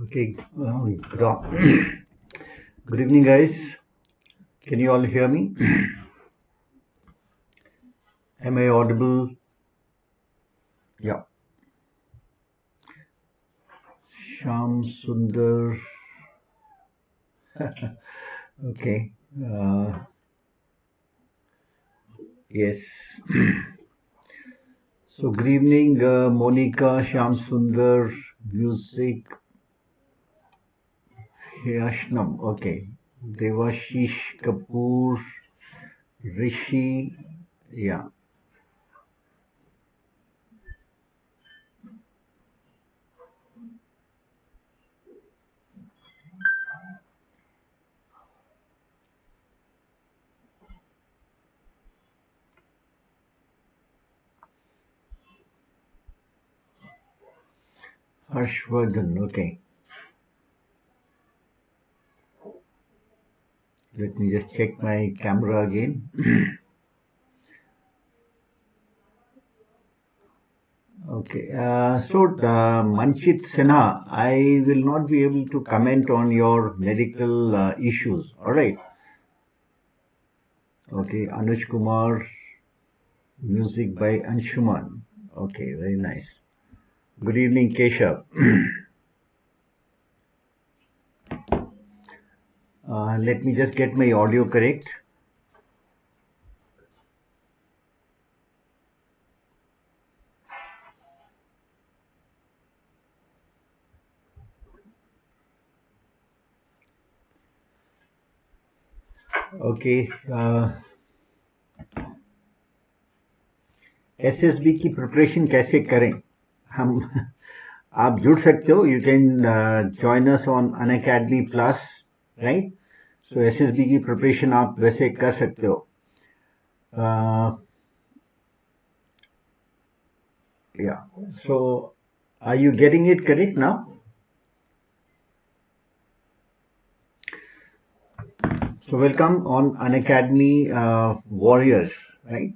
Okay, good evening, guys. Can you all hear me? Am I audible? Yeah. Sham Sundar. Okay. Yes. So, good evening, Monica, Sham Sundar, Music, Yashnam. Okay. Devashish Kapoor, Rishi. Yeah. Harshvardhan. Okay. Let me just check my camera again. Okay, Manchit Sinha, I will not be able to comment on your medical issues. All right. Okay, Anuj Kumar, music by Anshuman. Okay, very nice. Good evening, Keshav. Let me just get my audio correct. Okay, SSB की preparation कैसे करें हम आप जुड़ सकते हो you can join us on Unacademy plus right so SSB की preparation आप वैसे कर सकते हो yeah so are you getting it correct now? So welcome on Unacademy Warriors, right?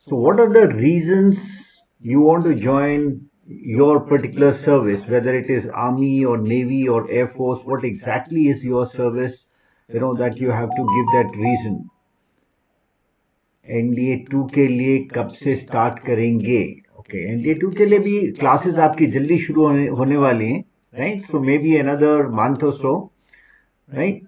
So what are the reasons you want to join your particular service, whether it is Army or Navy or Air Force? What exactly is your service, that you have to give that reason? NDA 2 के लिए कब से start करेंगे? Okay, NDA 2 के लिए भी classes आपकी जल्दी शुरू होने वाली हैं, right? So may be another month और सो, राइट?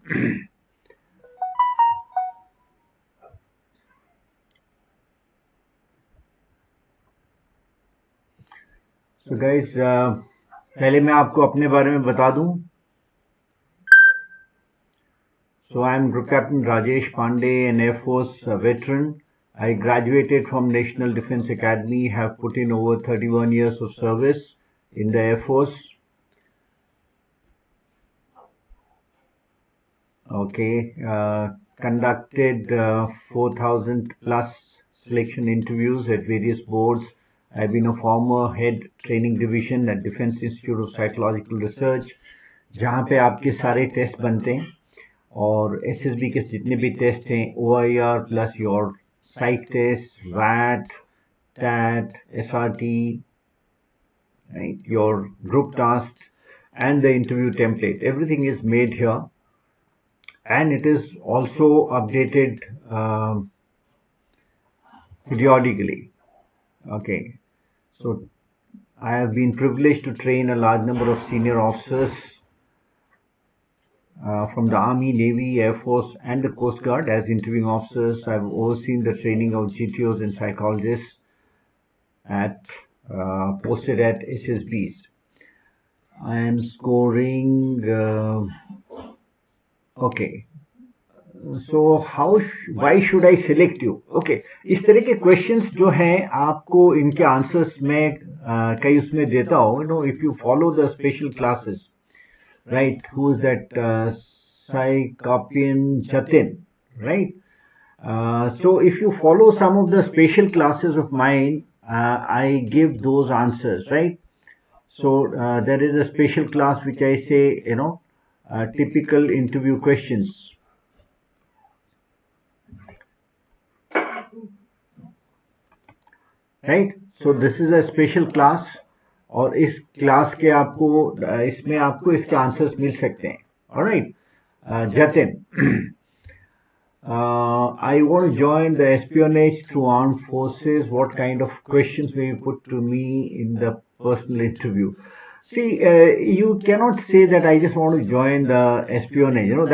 सो गाइस, पहले मैं आपको अपने बारे में बता दूं. So I am Group Captain Rajesh Pandey, an Air Force veteran. I graduated from National Defense Academy, have put in over 31 years of service in the Air Force. Okay, conducted 4,000 plus selection interviews at various boards. I've been a former head training division at Defense Institute of Psychological Research, जहाँ पे आपके सारे test बनते हैं और SSB के जितने भी टेस्ट हैं OIR plus your psych test, वैट, TAT, SRT, right, your group tasks and the interview template, everything is made here and it is also updated periodically. Okay, so I have been privileged to train a large number of senior officers from the Army, Navy, Air Force and the Coast Guard as interviewing officers. I've overseen the training of GTOs and psychologists posted at SSBs. I am scoring okay. So why should I select you? Okay, इस तरह के questions जो हैं आपको इनके answers मैं कई उसमें देता हूँ. If you follow the special classes, right? Who is that? Saikapian Jatin, right? So if you follow some of the special classes of mine, I give those answers, right? So there is a special class which I say, typical interview questions. Right? So this is a special class और इस class के आपको इसमें आपको इसके answers मिल सकते हैं. Alright, Jatin, I want to join the espionage through armed forces. What kind of questions may you put to me in the personal interview? See, you cannot say that I just want to join the espionage. You know,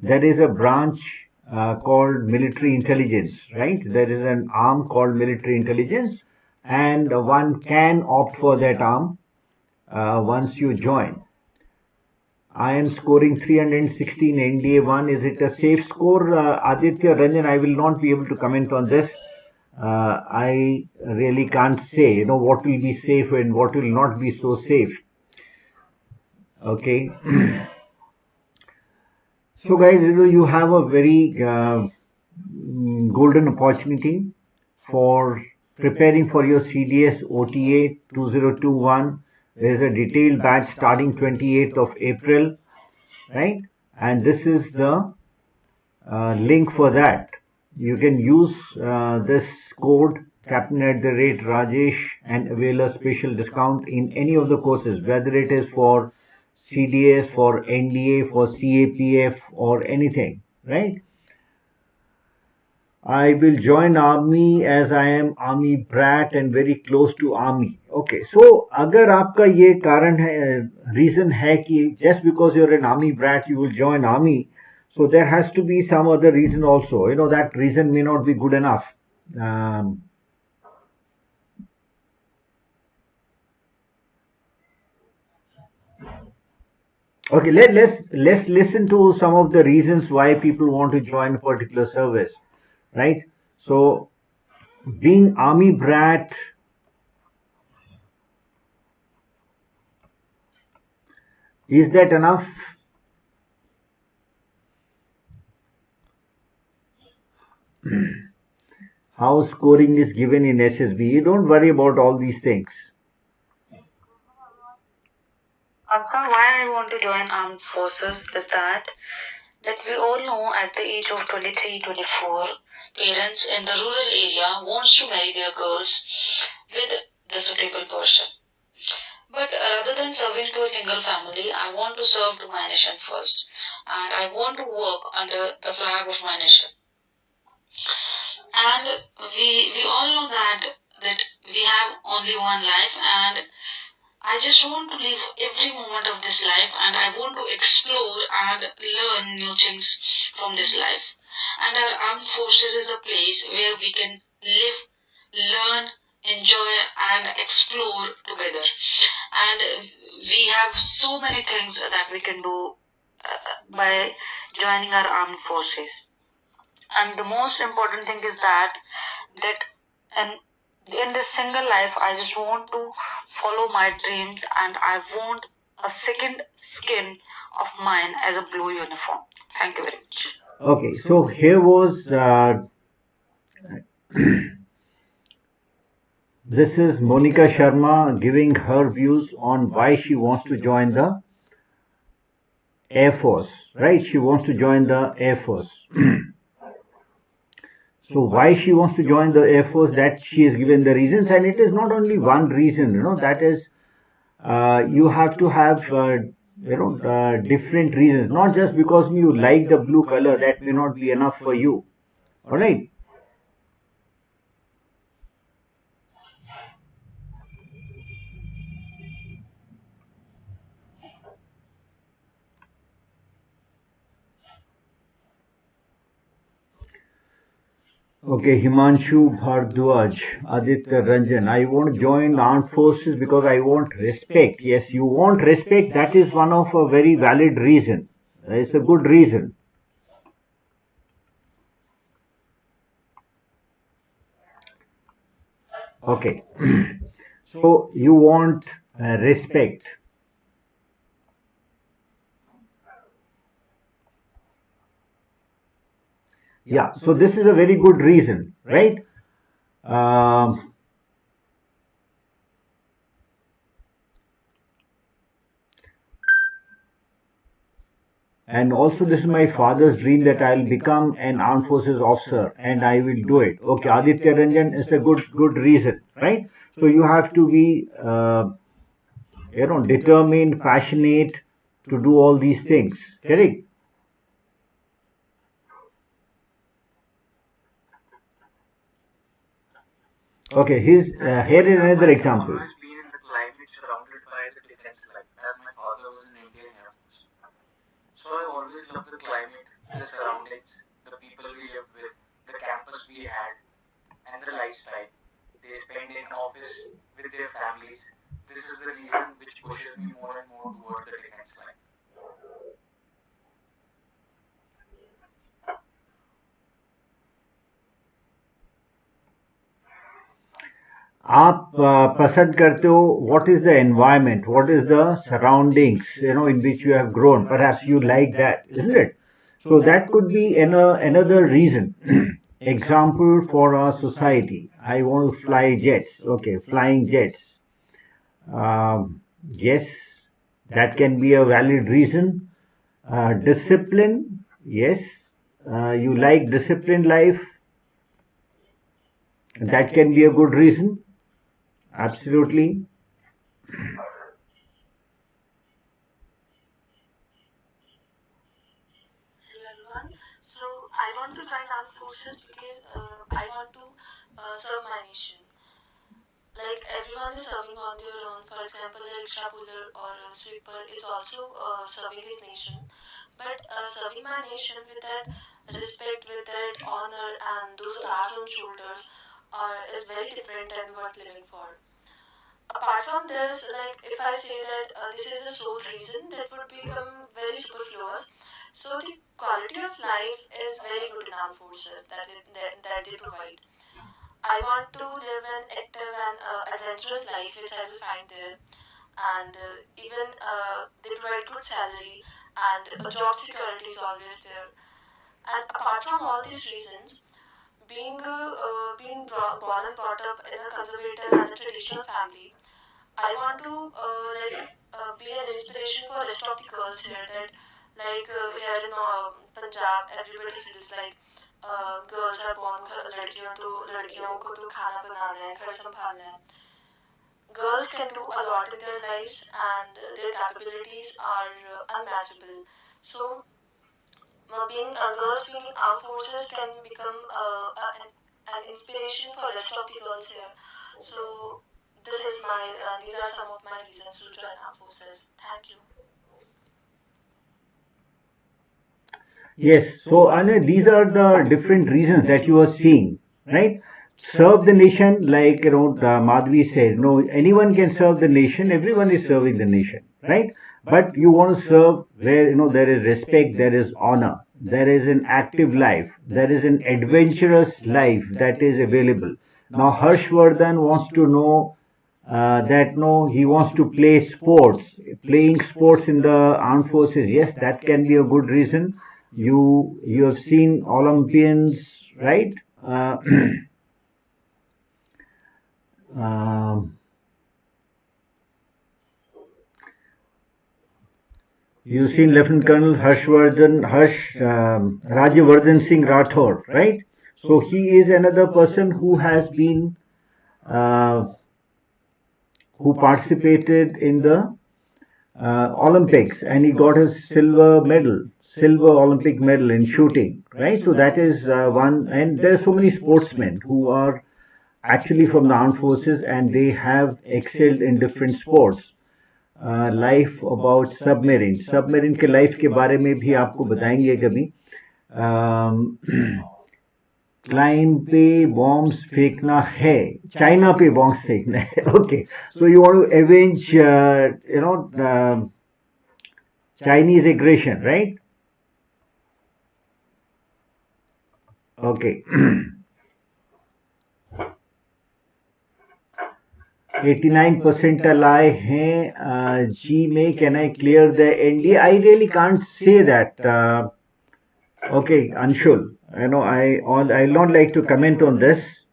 there is a branch called military intelligence, right? There is an arm called military intelligence, and one can opt for that arm once you join. I am scoring 316 NDA 1. Is it a safe score? Aditya Ranjan, I will not be able to comment on this. I really can't say, you know, what will be safe and what will not be so safe. Okay. So guys, you have a very golden opportunity for preparing for your CDS OTA 2021. There is a detailed batch starting 28th of April, right? And this is the link for that. You can use this code captain@Rajesh and avail a special discount in any of the courses, whether it is for CDS, for NDA, for CAPF or anything, right? I will join army as I am army brat and very close to army. Okay, so अगर आपका ये कारण है, reason है कि just because you're an army brat you will join army, so there has to be some other reason also. You know, that reason may not be good enough. Okay, let's listen to some of the reasons why people want to join a particular service, right? So, being army brat, is that enough? How scoring is given in SSB? You don't worry about all these things. Answer why I want to join armed forces is that we all know at the age of 23, 24, parents in the rural area wants to marry their girls with the suitable person. But rather than serving to a single family, I want to serve to my nation first, and I want to work under the flag of my nation. And we all know that we have only one life, and I just want to live every moment of this life, and I want to explore and learn new things from this life. And our armed forces is a place where we can live, learn, enjoy, and explore together. And we have so many things that we can do by joining our armed forces. And the most important thing is that and in this single life, I just want to follow my dreams, and I want a second skin of mine as a blue uniform. Thank you very much. Okay, so here was this is Monica Sharma giving her views on why she wants to join the Air Force, right? She wants to join the Air Force. So why she wants to join the Air Force, that she has given the reasons, and it is not only one reason, you know, that is you have to have different reasons, not just because you like the blue color, that may not be enough for you. All right. Okay, Himanshu Bhardwaj, Aditya Ranjan. I want to join armed forces because I want respect. Yes, you want respect. That is one of a very valid reason. It's a good reason. Okay. So you want respect. Yeah, so this is a very good reason, right? And also, this is my father's dream that I'll become an armed forces officer, and I will do it. Okay, Aditya Ranjan is a good reason, right? So you have to be, determined, passionate to do all these things. Correct? Okay, here is another example. Always been in the climate surrounded by the defense life, as my father was in Indian Air Force. So I always loved the climate, the surroundings, the people we lived with, the campus we had, and the lifestyle they spend in office with their families. This is the reason which pushes me more and more towards the defense line. आप पसंद करते हो, what is the environment, what is the surroundings, in which you have grown. Perhaps you like that, isn't it? So that could be another reason. Example for our society. I want to fly jets. Okay, flying jets. Yes, that can be a valid reason. Discipline. Yes, you like disciplined life. That can be a good reason. Absolutely. Hello everyone. So I want to join armed forces because I want to serve my nation. Like everyone is serving on their own. For example, a rickshaw puller or a sweeper is also serving his nation. But serving my nation with that respect, with that honor, and those stars on shoulders is very different and worth living for. Apart from this, like if I say that this is the sole reason, that would become very superfluous. So the quality of life is very good in armed forces that they provide. I want to live an active and adventurous life, which I will find there, and even they provide good salary and job security is always there. And apart from all these reasons, born and brought up in a conservative and a traditional family, I want to be an inspiration for rest of the girls here. That like here in Punjab, everybody feels like girls are born लड़कियों को तो खाना बनाना है, घर संभालना है. Girls can do a lot in their lives and their capabilities are unmatchable. So girls being in armed forces can become an inspiration for rest of the girls here. So these are some of my reasons to join armed forces. Thank you. Yes, so Anya, these are the different reasons that you are seeing, right? Serve the nation, like Madhvi said. No, anyone can serve the nation. Everyone is serving the nation, right? But you want to serve where there is respect, there is honor, there is an active life, there is an adventurous life that is available. Now Harshvardhan wants to know that no, he wants to play sports. Playing sports in the armed forces, yes, that can be a good reason. You have seen Olympians, right? You've seen Lieutenant Colonel Rajyavardhan Singh Rathore, right? So he is another person who has been who participated in the Olympics, and he got his silver Olympic medal in shooting, right? So that is one, and there are so many sportsmen who are actually from the armed forces and they have excelled in different sports. Life about submarine के life के बारे में भी आपको बताएंगे कभी. Climb पे bombs फेंकना है, चाइना पे बॉम्ब्स फेंकना है. Okay, so you want to avenge Chinese aggression, right? Okay. 89 percentile आए हैं जी में. Can I clear the NDA? I really can't say that. Okay, Anshul, I'll not like to comment on this.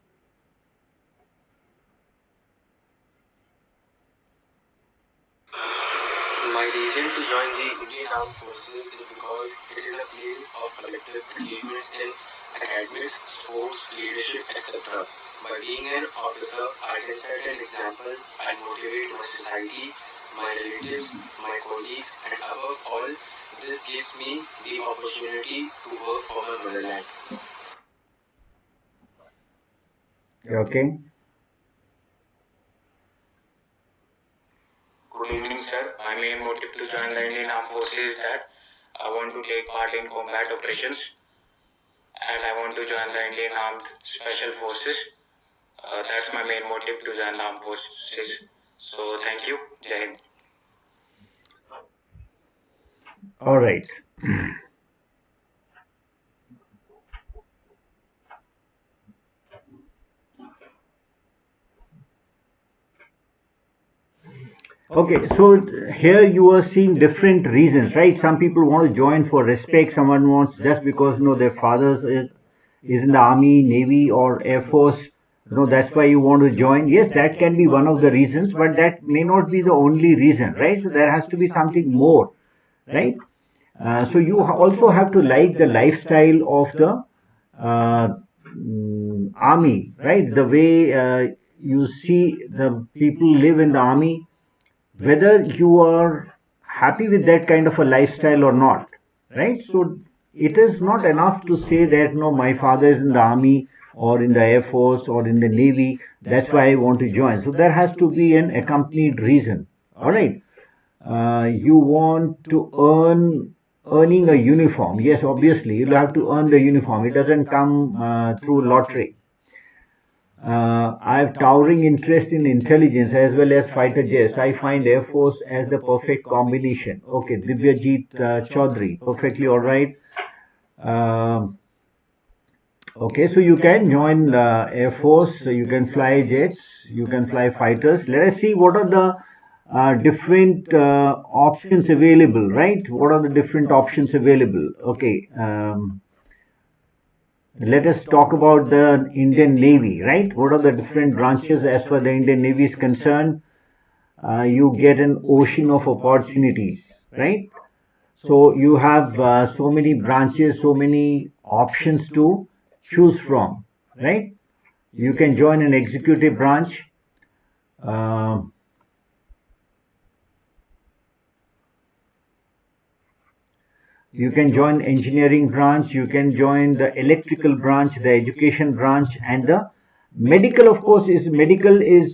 My reason to join the Indian Armed Forces is because it is a place of collective achievements in academics, sports, leadership, etc. By being an officer, I can set an example and motivate my society, my relatives, my colleagues, and above all, this gives me the opportunity to work for my motherland. Okay. Good evening, sir. My main motive to join the Indian Armed Forces is that I want to take part in combat operations and I want to join the Indian Armed Special Forces. That's my main motive to join the Armed Forces. So, thank you. Jai Hind. All right. Okay, so here you are seeing different reasons, right? Some people want to join for respect. Someone wants just because their fathers is in the army, navy, or air force. That's why you want to join. Yes, that can be one of the reasons, but that may not be the only reason, right? So there has to be something more, right? So you also have to like the lifestyle of the army, right? The way you see the people live in the army, whether you are happy with that kind of a lifestyle or not, right? So it is not enough to say that no, my father is in the army or in the air force or in the navy, that's why I want to join. So there has to be an accompanied reason. All right. You want to earning a uniform. Yes, obviously you'll have to earn the uniform. It doesn't come through lottery. I have towering interest in intelligence as well as fighter jets. I find Air Force as the perfect combination. Okay, Divyajit Chaudhary, perfectly all right. Okay, so you can join Air Force, you can fly jets, you can fly fighters. Let us see what are the different options available, right? What are the different options available? Okay. Let us talk about the Indian Navy, right? What are the different branches as far as the Indian Navy is concerned? You get an ocean of opportunities, right? So you have so many branches, so many options to choose from, right? You can join an executive branch. You can join engineering branch, you can join the electrical branch, the education branch, and the medical, of course, is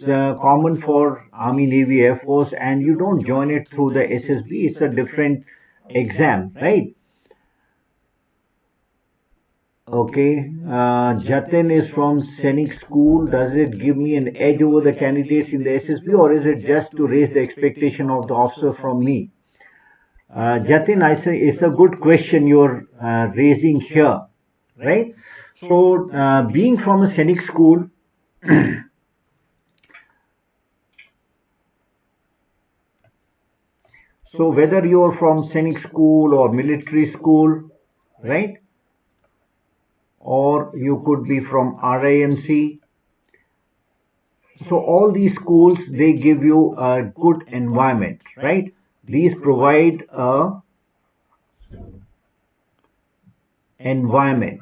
common for Army, Navy, Air Force, and you don't join it through the SSB. It's a different exam, right? Okay, Jatin is from Scenic School. Does it give me an edge over the candidates in the SSB, or is it just to raise the expectation of the officer from me? Jatin, I say it's a good question you're raising here, right? So, being from a Scenic School, so whether you're from Scenic School or military school, right? Or you could be from RIMC. So all these schools, they give you a good environment, right? These provide a environment.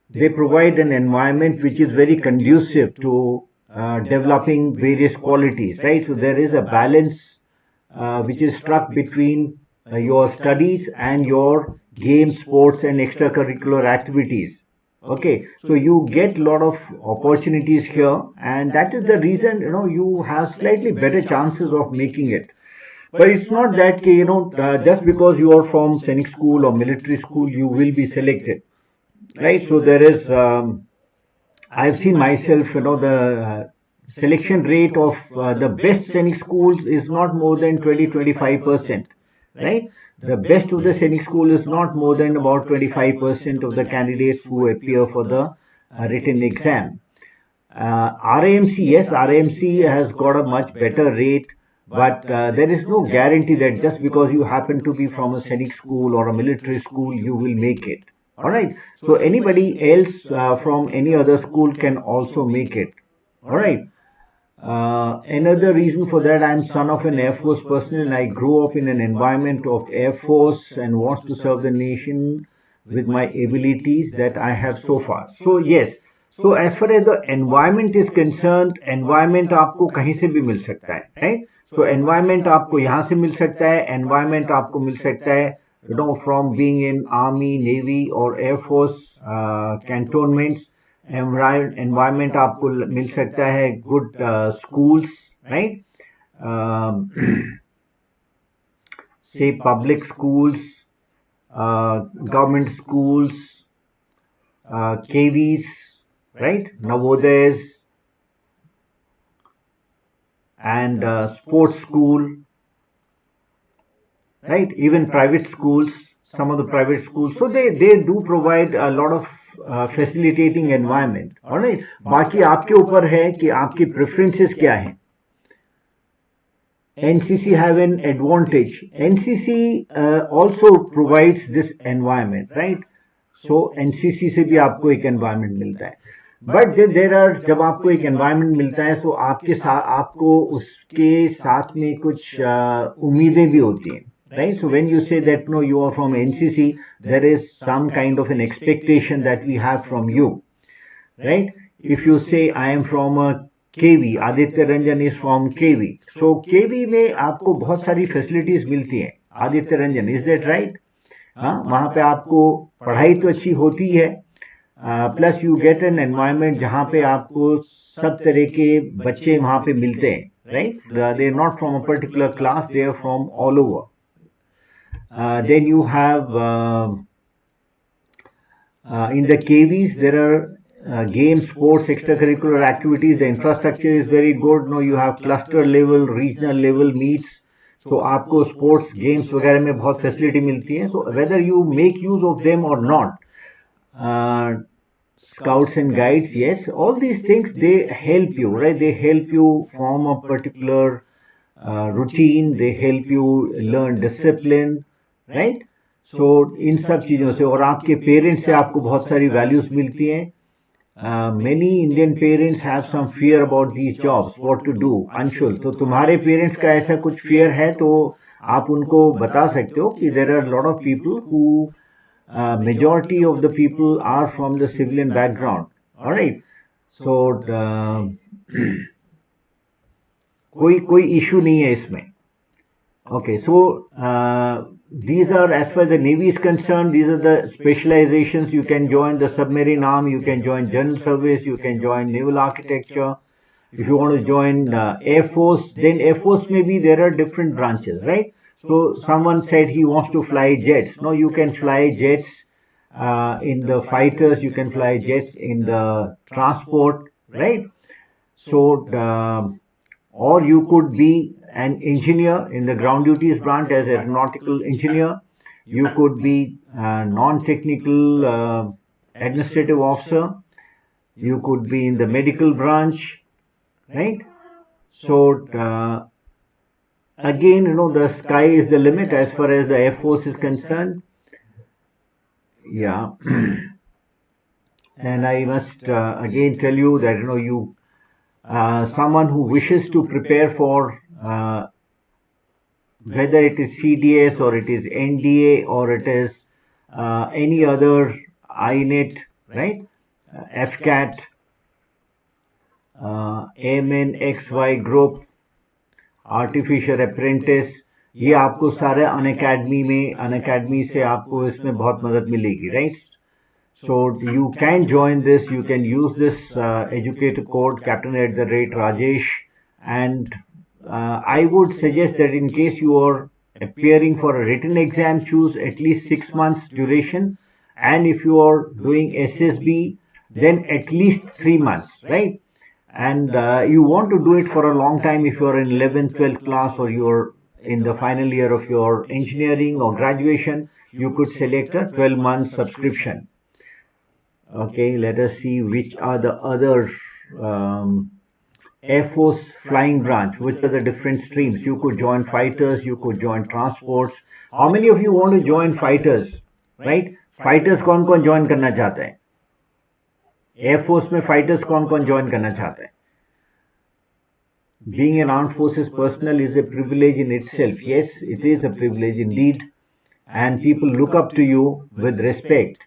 They provide an environment which is very conducive to developing various qualities, right? So there is a balance which is struck between your studies and your game, sports, and extracurricular activities. Okay, so you get a lot of opportunities here, and that is the reason you have slightly better chances of making it. But it's not that just because you are from Scenic School or military school you will be selected, right? So there is I've seen myself, the selection rate of the best Scenic schools is not more than 20-25%, right? The best of the Scenic school is not more than about 25% of the candidates who appear for the written exam. RIMC, yes, RIMC has got a much better rate, but there is no guarantee that just because you happen to be from a Scenic school or a military school, you will make it. Alright, so anybody else from any other school can also make it. Alright. Another reason for that, I'm son of an Air Force personnel and I grew up in an environment of Air Force and wants to serve the nation with my abilities that I have so far. So yes, so as far as the environment is concerned, environment आपको कहीं से भी मिल सकता है, right? So environment आपको यहाँ से मिल सकता है, environment आपको मिल सकता है, you know, from being in Army, Navy or Air Force cantonments. Environment आपको मिल सकता है good schools, right? Say public schools, government schools, KVs, right? Navodayas and sports school, right? Even private schools, some of the private schools. So they do provide a lot of facilitating environment. Alright? बाकी आपके ऊपर है कि आपकी preferences क्या हैं. NCC have an advantage. NCC also provides this environment, right? So NCC से भी आपको एक environment मिलता है. But then there are, जब आपको एक environment मिलता है, तो आपके साथ आपको उसके साथ में कुछ उम्मीदें भी होती हैं. Right? So when you say that, no, you are from NCC, there is some kind of an expectation that we have from you. Right? If you say, I am from a KV, Aditya Ranjan is from KV. So KV में आपको बहुत सारी facilities मिलती हैं. Aditya Ranjan, is that right? हाँ, वहाँ पे आपको पढ़ाई तो अच्छी होती है. Plus you get an environment जहाँ पे आपको सब तरह के बच्चे वहाँ पे मिलते हैं. Right? They are not from a particular class, they are from all over. Then you have in the KVs there are games, sports, extracurricular activities. The infrastructure is very good. No, you have cluster level, regional level meets. So आपको sports games वगैरह में बहुत facility मिलती है. So whether you make use of them or not, scouts and guides, yes, all these things they help you, right? They help you form a particular routine. They help you learn discipline. Right so इन सब चीजों से और आपके parents से आपको बहुत सारी वैल्यूज मिलती हैं. Many Indian parents have some fear about these jobs, what to do. Anshul, तो तुम्हारे पेरेंट्स का ऐसा कुछ फियर है तो आप उनको बता सकते हो कि there are lot of people who majority of the people are from the civilian background. Alright, so कोई इशू नहीं है इसमें. Okay, so these are, as far as the Navy is concerned, these are the specializations. You can join the submarine arm, you can join general service, you can join naval architecture. If you want to join Air Force, then Air Force maybe there are different branches, right? So someone said he wants to fly jets. No, you can fly jets in the fighters, you can fly jets in the transport, right? So, or you could be an engineer in the ground duties branch as an aeronautical engineer. You could be a non-technical administrative officer. You could be in the medical branch, right? So again, you know, the sky is the limit as far as the Air Force is concerned. Yeah. And I must again tell you that, you know, someone who wishes to prepare for whether it is CDS or it is NDA or it is any other INET, right? FCAT, AMN XY group, Artificial Apprentice, ये आपको सारे Unacademy से आपको इसमें बहुत मदद मिलेगी, right? So you can join this, you can use this educator code captain@Rajesh, and I would suggest that in case you are appearing for a written exam, choose at least 6 months duration, and if you are doing SSB, then at least 3 months, right? And you want to do it for a long time. If you are in 11th, 12th class or you are in the final year of your engineering or graduation, you could select a 12-month subscription. Okay, let us see which are the other Air Force flying branch, which are the different streams. You could join fighters, you could join transports. How many of you want to join fighters, right? Fighters कौन-कौन join करना चाहता है? Air Force में fighters कौन-कौन join करना चाहता है? being an armed forces personnel is a privilege in itself. Yes, it is a privilege indeed, and people look up to you with respect.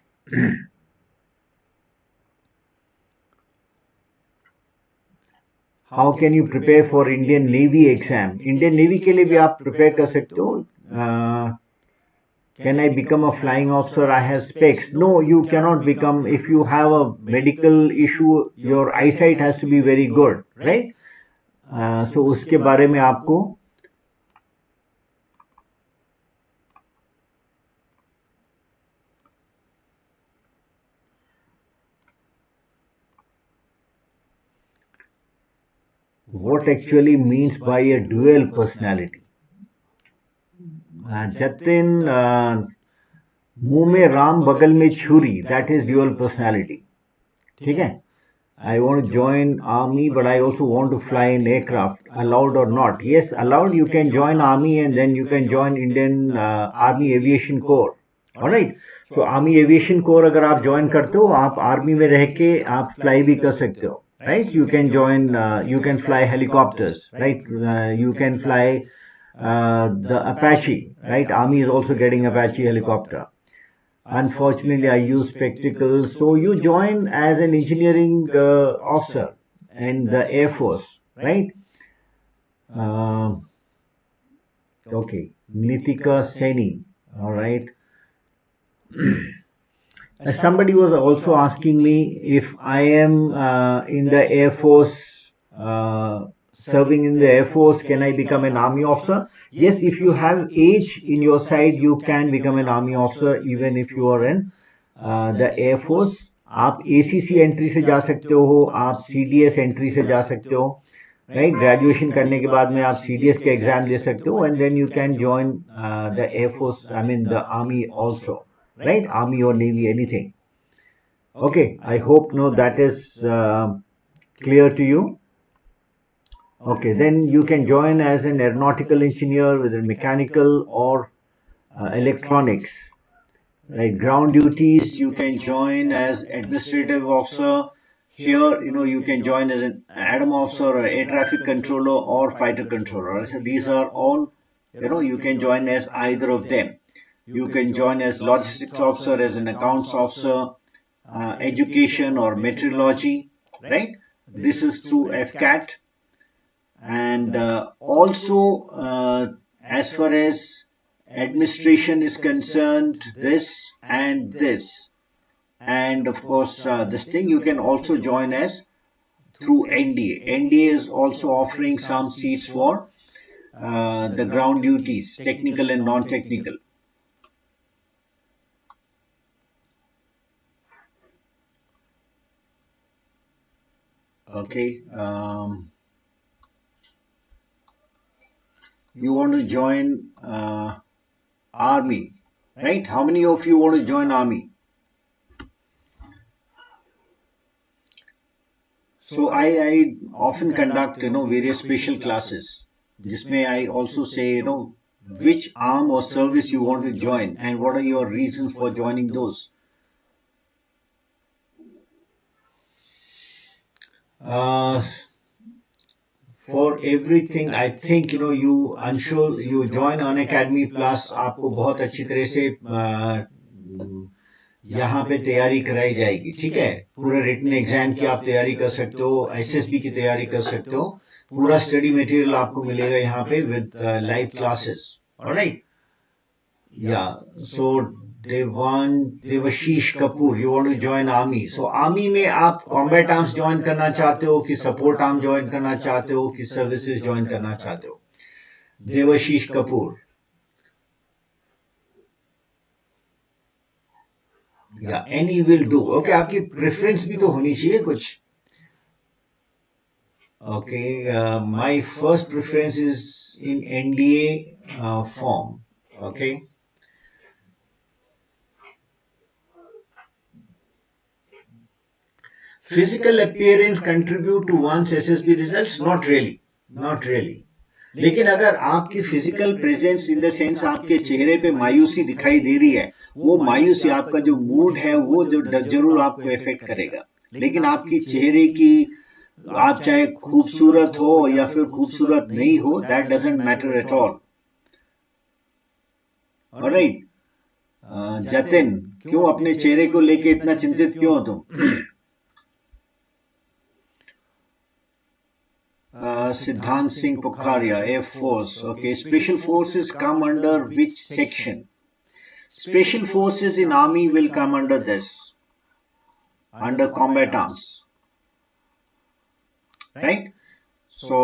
How can you prepare for Indian Navy exam? Indian Navy के लिए भी आप prepare कर सकते हो. Can I become a flying officer? I have specs. No, you cannot become. If you have a medical issue, your eyesight has to be very good, right? So उसके बारे में आपको what actually means by a dual personality. Jatin मुंह में राम बगल में छुरी, that is dual personality. ठीक है? I want to join army, but I also want to fly in aircraft. Allowed or not? Yes, allowed. You can join army and then you can join Indian Army Aviation Corps. Alright. So Army Aviation Corps अगर आप join करते हो, आप army में रह के आप fly भी कर सकते हो. Right? You can join. You can fly helicopters. Right? You can fly the Apache. Right? Army is also getting Apache helicopter. Unfortunately, I use spectacles. So you join as an engineering officer in the Air Force, right? Okay, Nitika Seni, all right. Somebody was also asking me if I am in the Air Force, serving in the Air Force, can I become an army officer? Yes, if you have age in your side, you can become an army officer even if you are in the Air Force. आप ACC entry से जा सकते हो, आप CDS entry से जा सकते हो, right? Graduation करने के बाद में आप CDS के exam ले सकते हो, and then you can join the Air Force, I mean the Army also, right? Army or Navy, anything. Okay, I hope now that is clear to you. Okay, then you can join as an aeronautical engineer, whether mechanical or electronics. Right, ground duties, you can join as administrative officer. Here, you can join as an ADAM officer or air traffic controller or fighter controller. So these are all, you can join as either of them. You can join as logistics officer, as an accounts officer, education or meteorology, right? This is through FCAT. And also, as far as administration is concerned, this and this. And of course, this thing you can also join as through NDA. NDA is also offering some seats for the ground duties, technical and non-technical. Okay. You want to join army, right? How many of you want to join army? So I often conduct various special classes. Jisme I also say which arm or service you want to join and what are your reasons for joining those. For everything, I think you join Unacademy Plus. आपको बहुत अच्छी तरह से यहाँ पे तैयारी कराई जाएगी, ठीक है? पूरा रिटन एग्जाम की आप तैयारी कर सकते हो, SSB की तैयारी कर सकते हो, पूरा स्टडी मटेरियल आपको मिलेगा यहाँ पे विद लाइव क्लासेस, ऑलराइट? या सो Debashish Kapoor, you want to join army. So army में आप combat arms join करना चाहते हो कि support arm join करना चाहते हो कि services join करना चाहते हो? Debashish Kapoor. Yeah, any will do. Okay, आपकी preference भी तो होनी चाहिए कुछ. Okay, my first preference is in NDA form. Okay. Physical appearance contribute to one's SSB results? Not really. Not really. लेकिन अगर आपकी physical presence in the sense आपके चेहरे पे मायूसी दिखाई दे रही है, वो मायूसी आपका जो मूड है वो जरूर आपको इफेक्ट करेगा. लेकिन आपकी चेहरे की आप चाहे खूबसूरत हो या फिर खूबसूरत नहीं हो, that doesn't matter at all. Alright, Jatin, क्यों अपने चेहरे को लेके इतना चिंतित क्यों हो तुम? Siddhant Singh Pokharia, Air Force. Okay, Special Forces come under which section? Special Forces in Army will come under this, under Combat Arms. Right? So,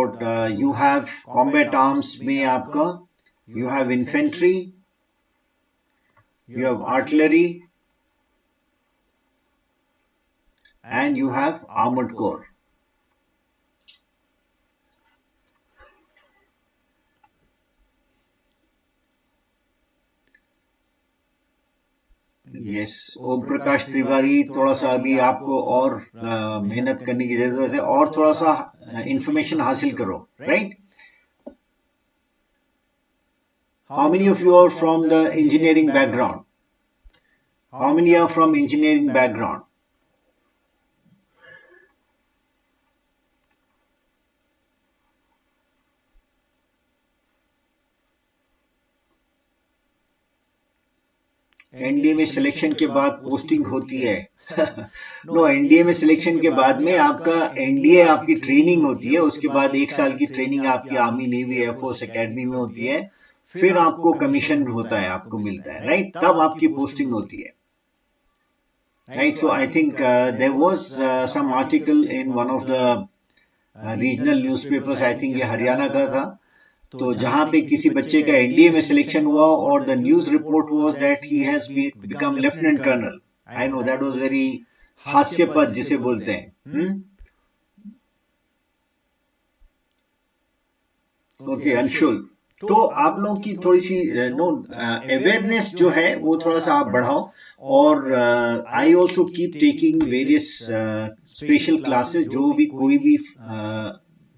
you have Combat Arms में आपका, you have Infantry, you have Artillery, and you have Armored Corps. Yes, Om Prakash Tiwari, थोड़ा सा अभी आपको और मेहनत करने की जरूरत है, और थोड़ा सा इंफॉर्मेशन हासिल करो, right? How many of you are from the engineering background? How many are from engineering background? NDA में सिलेक्शन के बाद पोस्टिंग होती है। नो, एनडीए में सिलेक्शन के बाद में आपका एनडीए आपकी ट्रेनिंग होती है, उसके बाद 1 साल की ट्रेनिंग आपकी आर्मी नेवी एयरफोर्स एकेडमी में होती है, फिर आपको कमीशन होता है, आपको मिलता है, राइट? तब आपकी पोस्टिंग होती है, right? So I think there was some article in one of the regional newspapers, I think ये हरियाणा का था, तो जहां पे किसी बच्चे का एनडीए में सिलेक्शन हुआ और the news report was that he has become lieutenant colonel. I know that was very हास्यपद जिसे बोलते हैं। ओके अंशुल, तो आप लोगों की थोड़ी सी अवेयरनेस जो है वो थोड़ा सा आप बढ़ाओ, और I also keep taking various special classes, जो भी कोई भी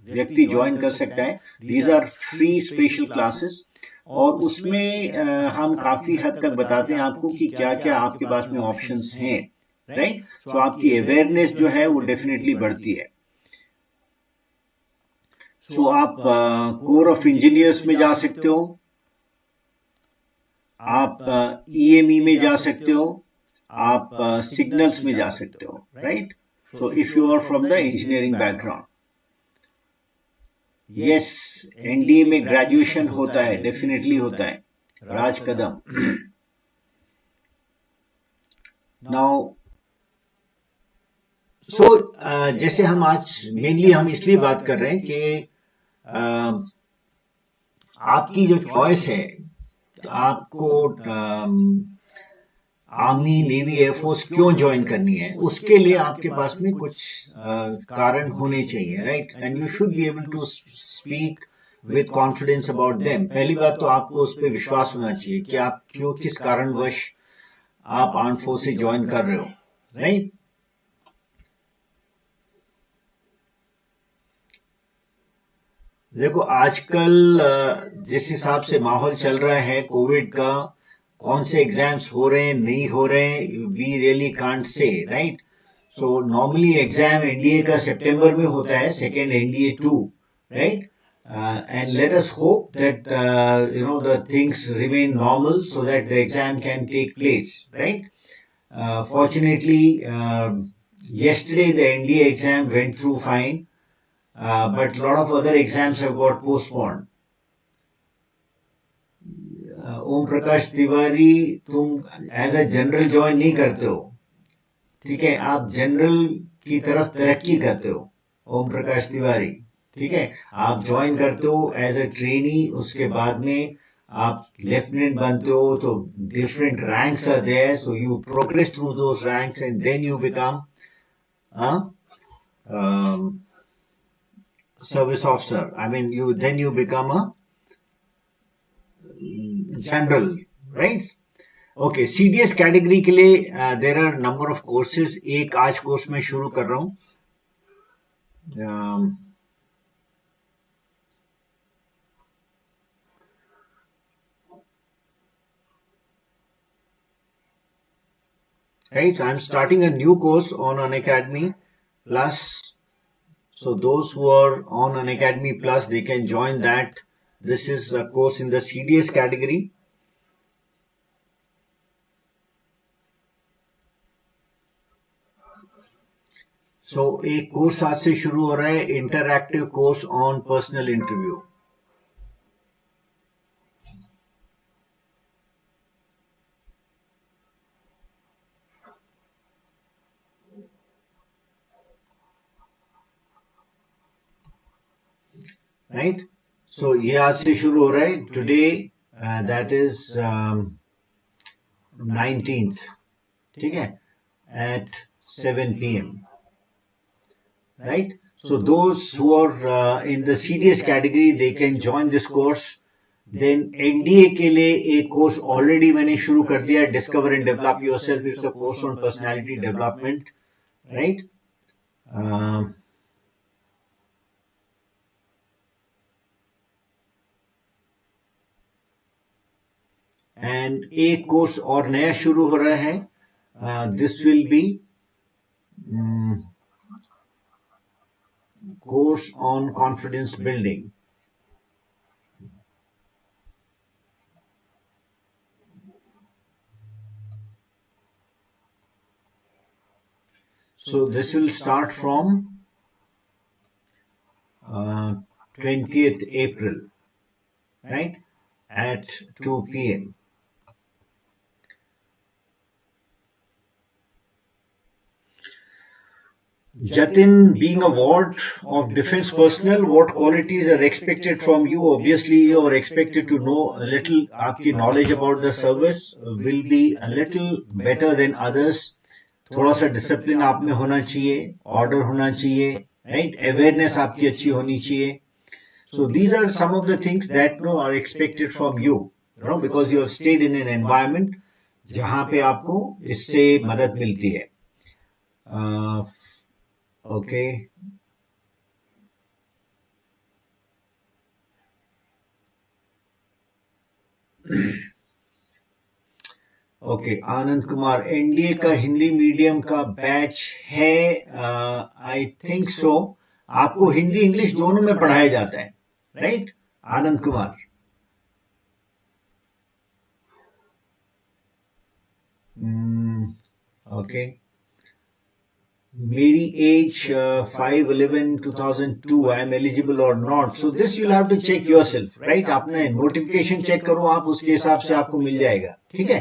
व्यक्ति ज्वाइन कर सकता है। These are free special classes, और उसमें हम काफी हद तक बताते हैं आपको कि क्या क्या आपके पास में ऑप्शंस हैं, राइट? सो आपकी अवेयरनेस जो है वो डेफिनेटली बढ़ती है। सो आप कोर ऑफ इंजीनियर्स में जा सकते हो, आप ईएमई में जा सकते हो, आप सिग्नल्स में जा सकते हो, right? So if you are from the engineering background, yes, NDA में ग्रेजुएशन होता है, डेफिनेटली होता है। राज कदम, नाउ सो जैसे हम आज मेनली हम इसलिए बात कर रहे हैं कि आपकी जो चॉइस है, आपको आर्मी नेवी एयरफोर्स क्यों ज्वाइन करनी है, उसके लिए आपके पास में कुछ कारण होने चाहिए, right? And you should be able to speak with confidence about them. पहली बात तो आपको उस पर विश्वास होना चाहिए कि आप क्यों, किस कारणवश आप आर्म्ड फोर्सेस ज्वाइन कर रहे हो, राइट? देखो आजकल जिस हिसाब से माहौल चल रहा है कोविड का, कौन से एग्जाम्स हो रहे हैं नहीं हो रहे हैं, we really can't say, right? So normally exam NDA का सितंबर में होता है, second NDA 2, right? And let us hope that the things remain normal so that the exam can take place, right? Fortunately, yesterday the NDA exam went through fine, but a lot of other exams have got postponed. ओम प्रकाश तिवारी, तुम as a general join नहीं करते हो, ठीक है? आप general की तरफ तरक्की करते हो, ओम प्रकाश तिवारी, ठीक है? आप ज्वाइन करते हो एज अ ट्रेनी, उसके बाद में आप लेफ्टिनेंट बनते हो, तो different ranks are there, so you progress through those ranks and then you become service officer. I mean you become a general, right? Okay, CDS category के लिए there are number of courses. एक आज course में शुरू कर रहा हूं, right? So I'm starting a new course on Unacademy Plus. So those who are on Unacademy Plus, they can join that. This is a course in the CDS category. So एक course आज से शुरू हो रहा है, interactive course on personal interview. Right? So ये आज से शुरू हो रहा है. Today that is 19th. ठीक है? At 7 p.m. Right? So those who are in the CDS category, they can join this course. Then NDA के लिए एक कोर्स ऑलरेडी मैंने शुरू कर दिया, discover and develop yourself. It's a course on personality development. Right? And एक course और नया शुरू हो रहा है. This will be course on confidence building. So this will start from 20th April, right, at 2 p.m. Jatin, being a ward of defense personnel, what qualities are expected from you? Obviously, you are expected to know a little. आपकी knowledge about the service will be a little better than others. थोड़ा सा discipline आप में होना चाहिए, order होना चाहिए, right? Awareness आपकी अच्छी होनी चाहिए. So these are some of the things that are expected from you, because you have stayed in an environment जहाँ पे आपको इससे मदद मिलती है. Okay. Okay, Anand Kumar, NDA का हिंदी मीडियम का बैच है. I think so. आपको हिंदी इंग्लिश दोनों में पढ़ाया जाता है, राइट? आनंद कुमार. ओके. मेरी एज 5/11/2002. आई एम एलिजिबल और not. So this you have to check yourself, right? आपने नोटिफिकेशन चेक करो आप, उसके हिसाब से आपको मिल जाएगा. ठीक है?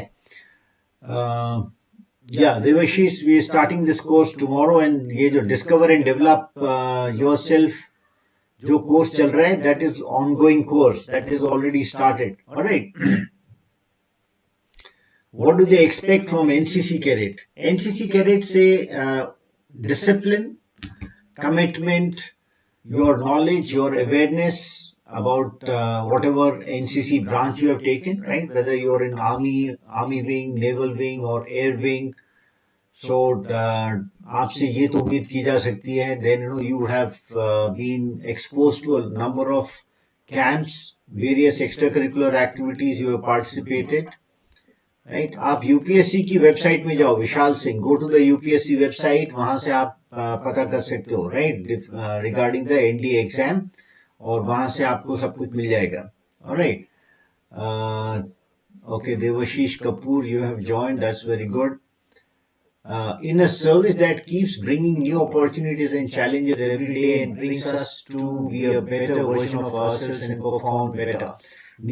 Devashish, we are starting this course tomorrow. And ये जो डिस्कवर एंड डेवलप योरसेल्फ जो कोर्स चल रहा है, that is ongoing course, that is already started. Alright. What do they expect from NCC cadet? NCC cadet say discipline, commitment, your knowledge, your awareness about whatever NCC branch you have taken, right? Whether you're in army wing, naval wing or air wing. So आपसे ये तो उम्मीद की जा सकती है. Then you have been exposed to a number of camps, various extracurricular activities you have participated. Right? आप UPSC की वेबसाइट में जाओ, Vishal Singh, go to the UPSC website, वहां से आप पता कर सकते हो, right, regarding the NDA exam, और वहां से आपको सब कुछ मिल जाएगा. Alright. Okay, Devashish Kapoor, you have joined, that's very good. In a service that keeps bringing new opportunities and challenges every day and brings us to be a better version of ourselves and perform better.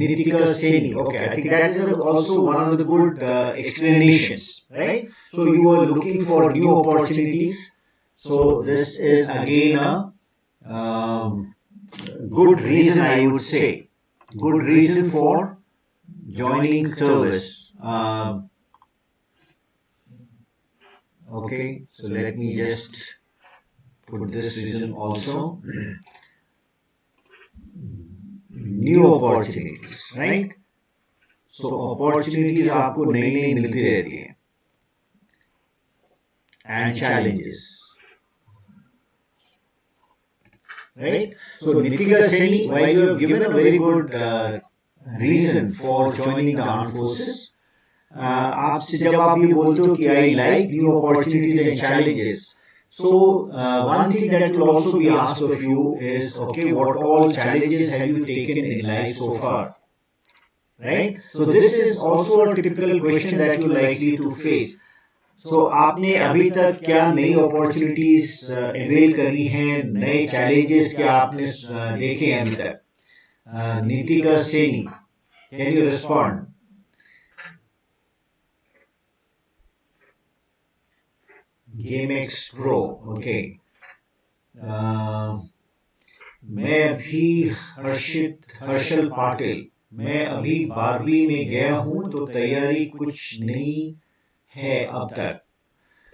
Nitika Seni. Okay, I think that is also one of the good explanations, right? So you are looking for new opportunities. So this is again a good reason, I would say. Good reason for joining service. Okay, so let me just put this reason also. New opportunities, right? So opportunities आपको नई नई मिलती रहती है, and challenges, right? So Nitika Seni, while you have given a very good reason for joining the armed forces, आपसे जब आप ये बोलते हो कि I like new opportunities and challenges, So one thing that will also be asked of you is, okay, what all challenges have you taken in life so far? Right? So this is also a typical question that you're likely to face. So आपने अभी तक क्या नई opportunities avail करी हैं, नए challenges क्या आपने देखे हैं अभी तक? Nitika Seni, can you respond? GameX Pro, okay. मैं अभी हर्षल पाटिल, मैं अभी 12वीं में गया हूँ तो तैयारी कुछ नहीं है अब तक.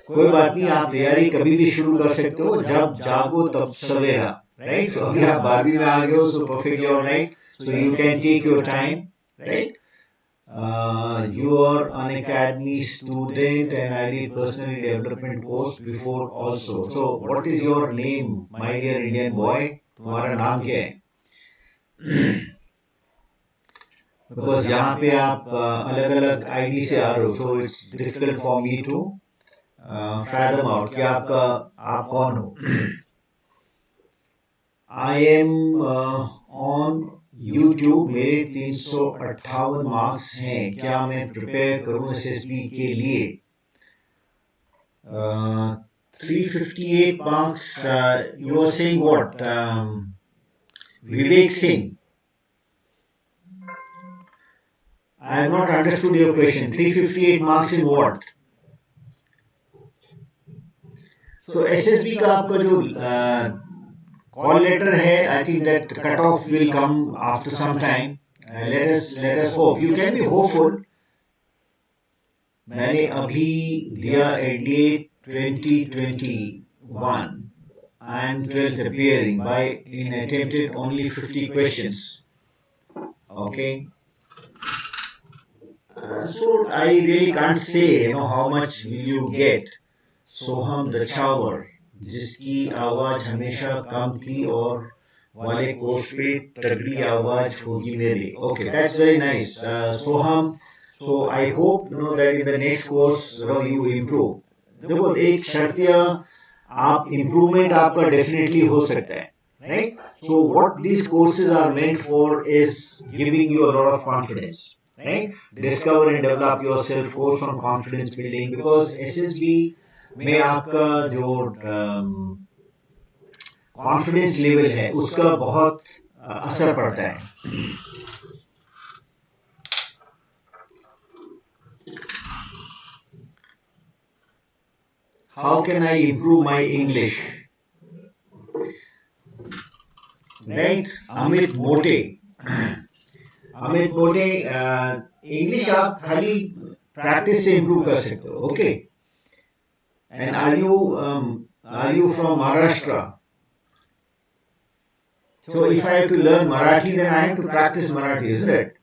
कोई बात नहीं, आप तैयारी कभी भी शुरू कर सकते हो, जब जागो तब सवेरा. राइट? So अभी आप 12वीं में आ गए हो, so perfectly alright. So you can take your time, right? You are an academy student and I did personal development course before also. So what is your name, my dear Indian boy? तुम्हारा नाम क्या है? Because यहाँ पे आप अलग-अलग ID से आ रहे हो, so it's difficult for me to fathom out कि आप कौन हो. I am on YouTube, मेरे 358 मार्क्स हैं, क्या मैं प्रिपेयर करूं SSB के लिए? 358 marks, you are saying what? Vivek Singh. I have not understood your question. 358 marks in what? So SSB का आपका जो call letter है, I think that cutoff will come after some time. Let us hope. You can be hopeful. मैंने अभी दिया ADA 2021. I am 12th appearing in attempted only 50 questions. Okay. So I really can't say, how much will you get. सोहम दछावर, जिसकी आवाज हमेशा कम थी और वाले course पे तगड़ी आवाज होगी मेरी. Okay, that's very nice. Soham, so I hope that in the next course you improve. देखो, एक शर्तिया आप improvement आपका definitely हो सकता है, right? So what these courses are meant for is giving you a lot of confidence, right? Discover and develop yourself, course on confidence building, because SSB में आपका जो कॉन्फिडेंस लेवल है उसका बहुत असर पड़ता है. How can I improve my English? Right? Amit Mote. Amit Mote, English आप खाली प्रैक्टिस से improve कर सकते हो. Okay? And are you from Maharashtra? So if I have to learn Marathi, then I have to practice Marathi, isn't it?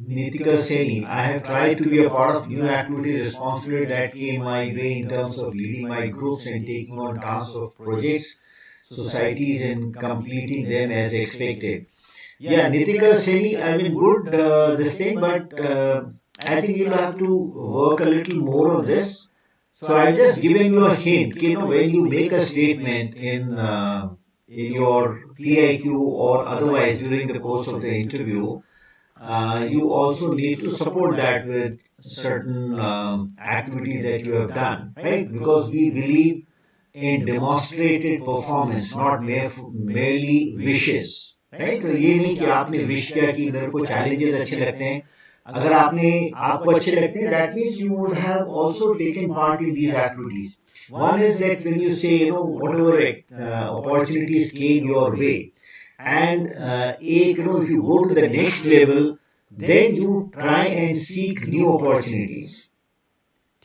Nitika Seni, I have tried to be a part of new activities, responsibility that came my way in terms of leading my groups and taking on tasks of projects, societies and completing them as expected. Yeah, Nitika Seni, I mean, good this thing, but I think you'll have to work a little more on this. So I'm just giving you a hint. When you make a statement in your PIQ or otherwise during the course of the interview, you also need to support that with certain activities that you have done, right? Because we believe in demonstrated performance, not merely wishes, right? तो ये नहीं कि आपने wish किया कि मेरे को challenges अच्छे लगते हैं. अगर आपको अच्छे लगते हैं, that means you would have also taken part in these activities. One is that when you say, whatever opportunities came your way, and if you go to the next level, then you try and seek new opportunities.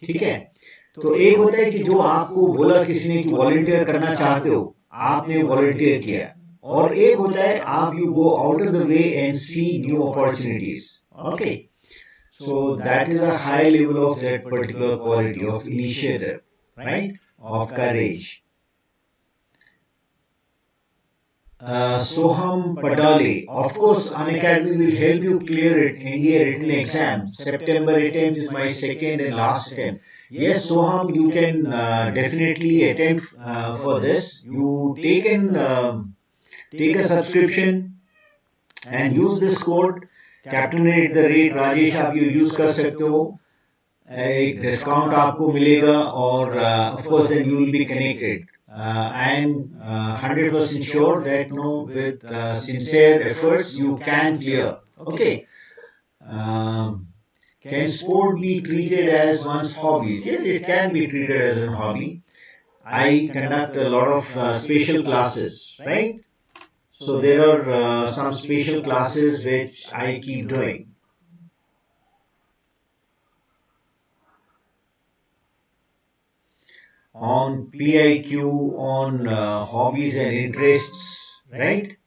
ठीक है? तो एक होता है कि जो आपको बोला किसी ने कि वॉलंटियर करना चाहते हो, आपने वॉलंटियर किया, और एक होता है आप you go out of the way and see new opportunities. Okay, so that is a high level of that particular quality of initiative, right? Of courage. Soham Padale, of course, Unacademy will help you clear it. NDA written exam. September attempt is my second and last attempt. Yes, Soham, you can definitely attempt for this. You take a subscription and use this code captain @ Rajesh आप ये use कर सकते हो एक discount आपको मिलेगा और of course then you will be connected and 100% sure that no with sincere efforts you can clear. Okay. um, can sport be treated as one's hobbies? Yes, it can be treated as a hobby. I conduct a lot of special classes, right? So there are some special classes which I keep doing. On PIQ, on hobbies and interests, right?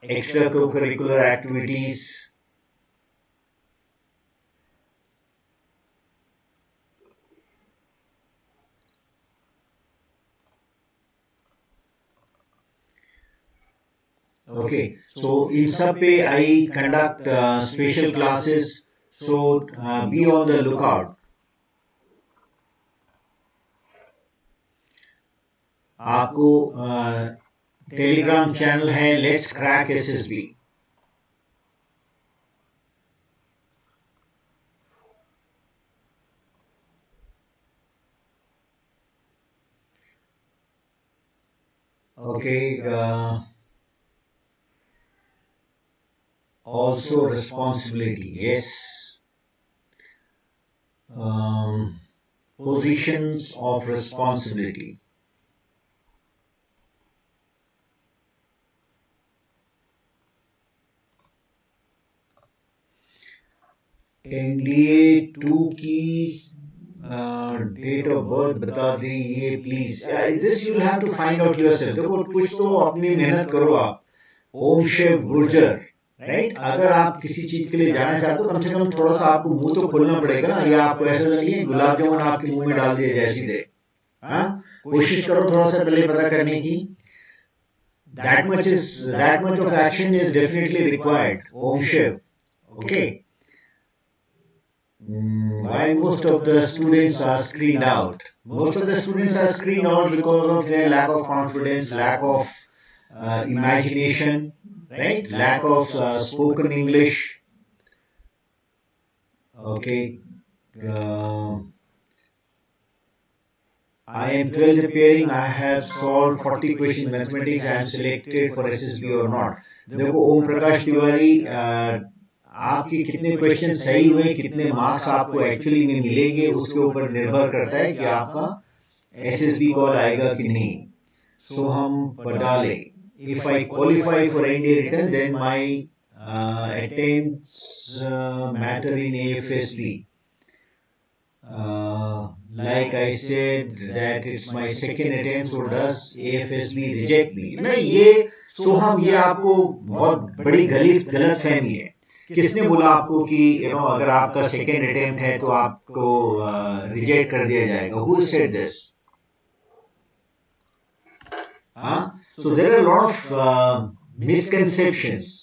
Extracurricular activities. Okay, so in सब पे I conduct special classes, so be on the lookout. आपको Telegram channel है let's crack SSB. Okay. Also responsibility, yes. Positions of responsibility. NDA 2 की date of birth बता दें ये please. This you have to find out yourself. देखो कुछ तो अपनी मेहनत करो आप. ओम शिव गुर्जर, राइट? अगर आप किसी चीज के लिए जाना चाहते हो कम से कम थोड़ा सा आपको मुंह तो खोलना पड़ेगा ना. या आपको ऐसा नहीं है गुलाब जामुन आपके मुंह में डाल दिए जैसी दे. हाँ, कोशिश करो थोड़ा सा पहले पता करने की. that much of action is definitely required. Om Shiv. Okay. Why most of the students are screened out? Most of the students are screened out because of their lack of confidence, lack of imagination, right? Lack of spoken English. Okay. I am 12th appearing. I have solved 40 questions mathematics. I am selected for SSB or not. देखो ओम प्रकाश तिवारी, आपके कितने question सही हुए, कितने marks आपको actually में मिलेंगे उसके ऊपर निर्भर करता है कि आपका SSB कॉल आएगा कि नहीं. सो हम पढ़ाले. If I qualify for NDA written, then my attempts matter in AFSB. Like I said that it's my second attempt, so does AFSB reject me? नहीं, ये सोहम ये आपको बहुत बड़ी गलत फहमी है. किसने बोला आपको कि अगर आपका सेकेंड अटेम्प्ट है तो आपको रिजेक्ट कर दिया जाएगा? Who said this? So there are a lot of misconceptions.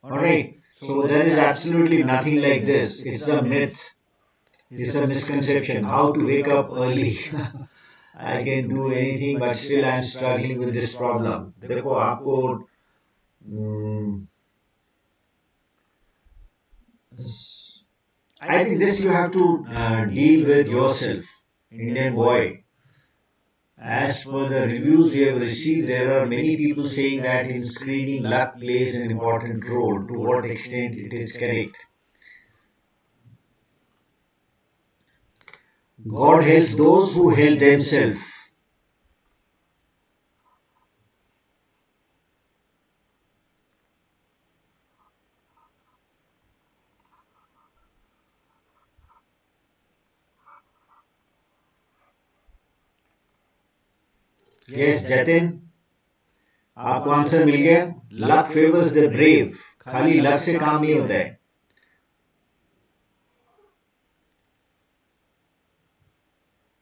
Alright, so there is absolutely nothing like this. It's a myth. It's a misconception. How to wake up early. I can do anything, but still I'm struggling with this problem. देखो आपको I think this you have to deal with yourself, Indian boy. As per the reviews we have received, there are many people saying that in screening luck plays an important role. To what extent it is correct? God helps those who help themselves. Yes Jatin, आपको answer मिल गया। Luck favours the brave, खाली luck से काम नहीं होता है।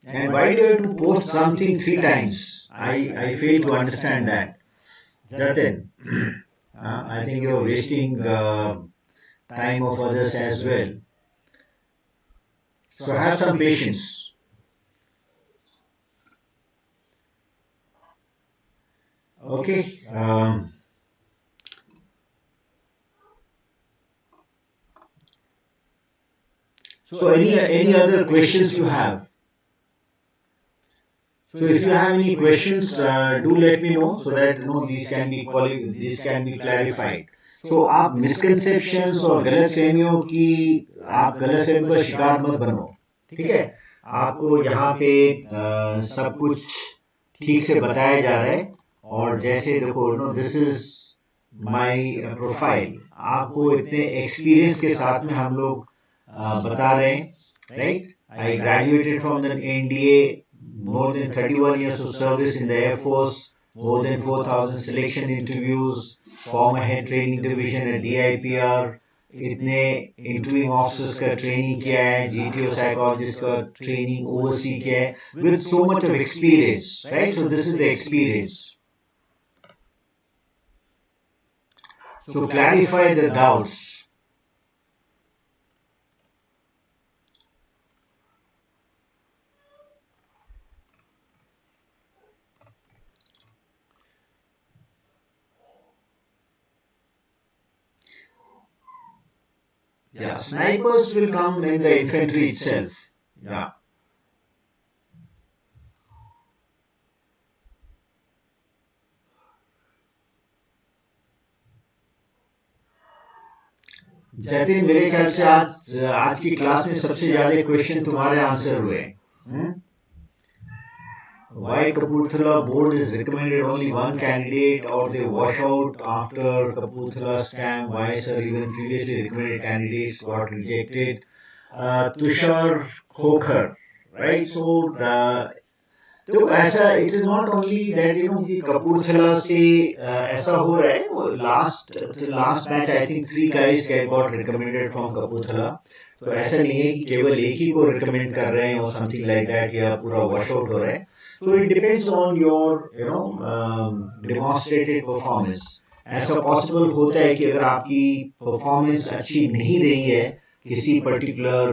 And why do you have to post something 3 times? I fail to understand that. Jatin, I think you're wasting time of others as well. So have some patience. Okay. So any other questions you have? So if you have any questions, do let me know so that these can be clarified. So आप misconceptions और गलतफहमियों की आप गलतफहमी का शिकार मत बनो, ठीक है। आपको यहाँ पे सब कुछ ठीक से बताया जा रहा है। और जैसे देखो दिस इज माय प्रोफाइल, आपको इतने एक्सपीरियंस के साथ में हम लोग बता रहे हैं, right. I graduated from the NDA, more than 31 years of service in the Air Force, more than 4,000 selection interviews, former head training division at DIPR, इतने interviewing officers का training किया है, GTO psychologist का training oversee किया है, with so much of experience, right? So this is the experience. So clarify the doubts. Yeah, snipers will come in the infantry itself. Yeah. Jatin, मेरे ख्याल से आज की क्लास में सबसे ज्यादा क्वेश्चन तुम्हारे आंसर हुए। Why Kapurthala board is recommended only one candidate, or they wash out after Kapurthala scam? Why, sir, even previously recommended candidates got rejected? Tushar Khokhar, right? So तो ऐसा it is not only that कि कपूरथला से ऐसा हो रहा है। Last match I think 3 guys got recommended from Kapurthala. तो ऐसा नहीं है कि केवल एक ही को रिकमेंड कर रहे हैं और समथिंग लाइक दैट, या पूरा वॉश आउट हो रहा है। So it depends on your demonstrated performance. ऐसा पॉसिबल होता है कि अगर आपकी परफॉर्मेंस अच्छी नहीं रही है किसी पर्टिकुलर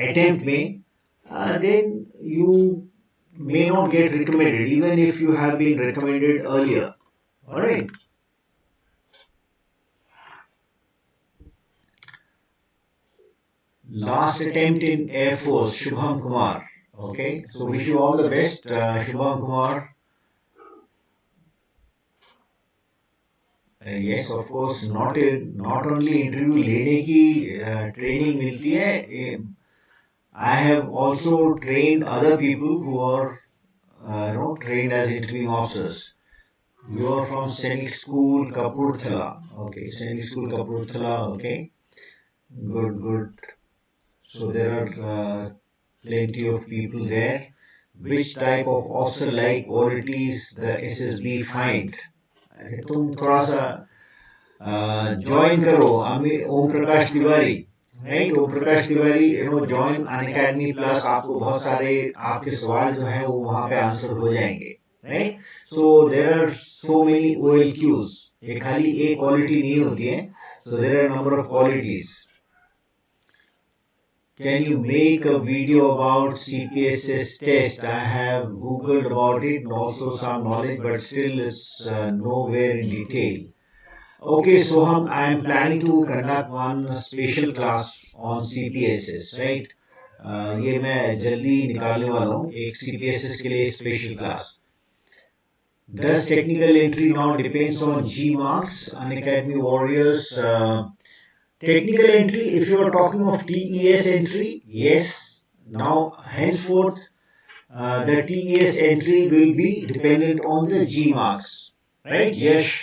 अटेम्प्ट में, then you may not get recommended even if you have been recommended earlier. All right. Last attempt in Air Force, Shubham Kumar. Okay, so wish you all the best, Shubham Kumar. Yes, of course, not only interview लेने की training मिलती है, I have also trained other people who are trained as interviewing officers. You are from Sainik School, Kapurthala. Okay, Sainik School, Kapurthala. Okay, good. So there are plenty of people there. Which type of officer-like qualities the SSB find? तुम थोड़ा सा join करो ओम Prakash Tiwari, right. ओम Prakash Tiwari join Unacademy plus, आपको बहुत सारे आपके सवाल जो है वो वहां पे आंसर हो जाएंगे, right. So there are so many OLQs, ये खाली एक क्वालिटी नहीं होती है। So there are number of qualities. Can you make a video about CPSS test? I have googled about it and also some knowledge, but still is nowhere in detail. Okay, Soham, I am planning to conduct one special class on CPSS, right? ये मैं जल्दी निकालने वाला हूँ एक CPSS के लिए special class. Does technical entry now depends on G marks, Unacademy Warriors? Technical entry, if you are talking of TES entry, yes. Now, henceforth, the TES entry will be dependent on the G marks, right? Yes.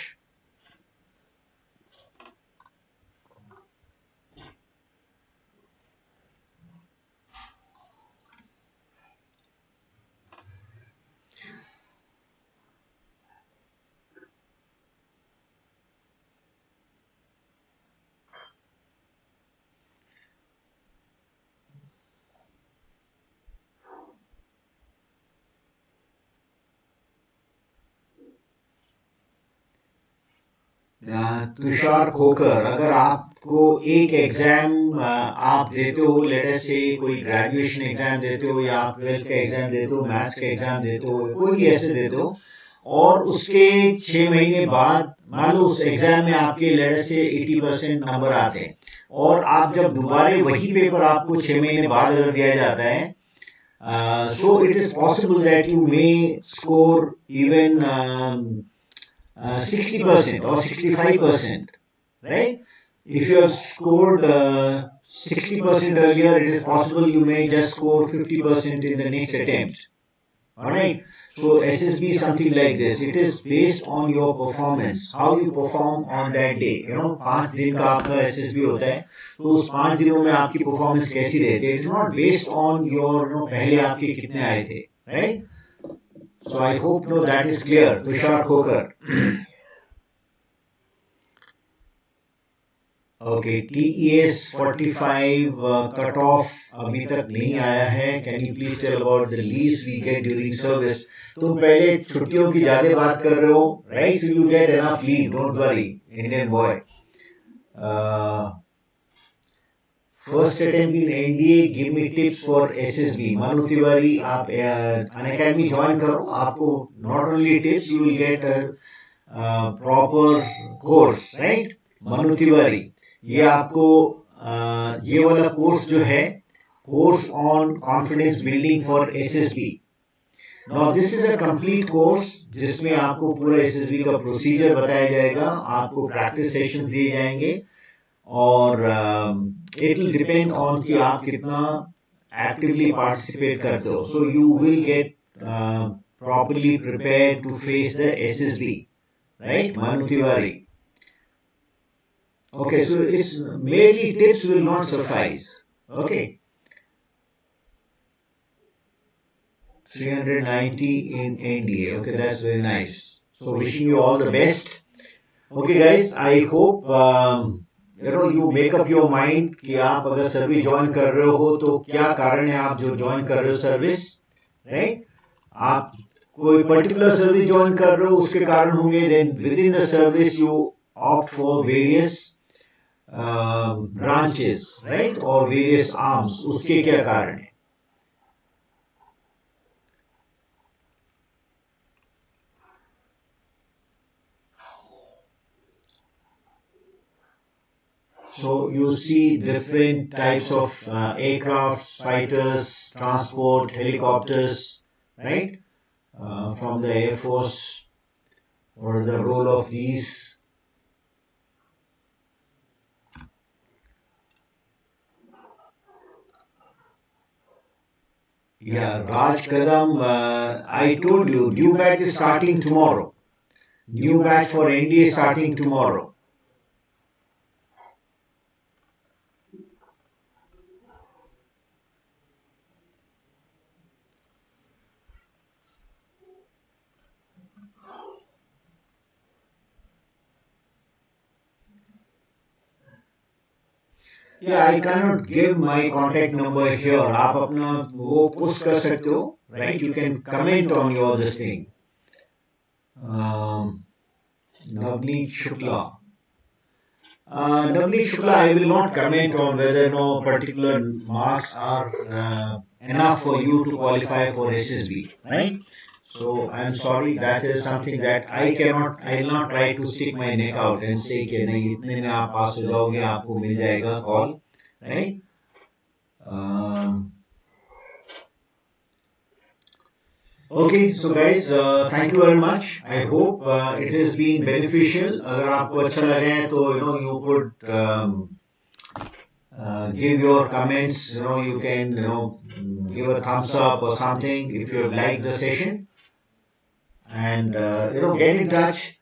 Tushar Khokhar, अगर आपको एक exam आप देते हो, let us से कोई graduation exam देते हो या आप 12th का एग्जाम देते हो, मैथ्स का एग्जाम देते हो, कोई भी ऐसे देते हो, और उसके 6 महीने बाद मान लो उस एग्जाम में आपके लेट अस से 80% नंबर आते हैं, और आप जब दोबारा वही पेपर आपको 6 महीने बाद अगर दिया जाता है, so it is possible that you may score even 60% or 65%, right? If you have scored 60% earlier, it is possible you may just score 50% in the next attempt. Alright? So SSB is something like this. It is based on your performance, how you perform on that day. 5 दिन का आपका SSB होता है, तो उस 5 दिनों में आपकी परफॉर्मेंस कैसी रहती है. It is not based on your पहले आपके कितने आए थे, right? So I hope that is clear. Tushar Khokar. Okay, TES 45 cut off अभी तक नहीं आया है. Can you please tell about the leaves we get during service. तुम पहले छुट्टियों की ज्यादा बात कर रहे हो, right? So you get enough leave, don't worry, Indian boy. First attempt in NDA, give me tips for SSB. Manu Tiwari, आप अनअकैडमी ज्वाइन करो, आपको not only tips, you will get proper course, right? Manu Tiwari, ये आपको ये वाला कोर्स जो है, course on confidence building for SSB. Now this is a complete course जिसमें आपको पूरा एसएसबी का प्रोसीजर बताया जाएगा, आपको प्रैक्टिस सेशंस दिए जाएंगे, और इट विल डिपेंड ऑन कि आप कितना एक्टिवली पार्टिसिपेट करते हो. So you will get properly prepared to face the SSB, right? Manu Tiwari. Okay, so it's merely tips will not suffice. Okay. 390 in NDA. Okay, that's very nice. So wishing you all the best. Okay guys, I hope you make up your mind कि आप अगर service join कर रहे हो तो क्या कारण है आप जो ज्वाइन कर रहे हो सर्विस, राइट? आप कोई पर्टिकुलर सर्विस ज्वाइन कर रहे हो, उसके कारण होंगे. then within the service you opt for various branches, right? और various arms, उसके क्या कारण है? So you see different types of aircrafts, fighters, transport, helicopters, right? From the Air Force, or the role of these. Yeah, Raj Kadam, I told you, new batch is starting tomorrow. New batch for NDA starting tomorrow. Yeah, I cannot give my contact number here. आप अपना वो post कर सकते हो, right? You can comment on your this thing. Navneet Shukla. Navneet Shukla, I will not comment on whether no particular marks are enough for you to qualify for SSB, right? So I'm sorry, that is something that I will not try to stick my neck out and say कि नहीं इतने में आप पास हो जाओगे, आपको मिल जाएगा call, right? Okay, so guys, thank you very much. I hope it has been beneficial. अगर आपको अच्छा लगा है तो you could give your comments. You can give a thumbs up or something if you like the session, and get in touch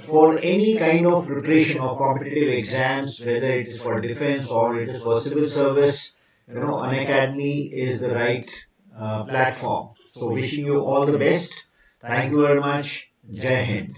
for any kind of preparation of competitive exams, whether it is for defense or it is for civil service. Unacademy is the right platform. So wishing you all the best. Thank you very much. Jai Hind.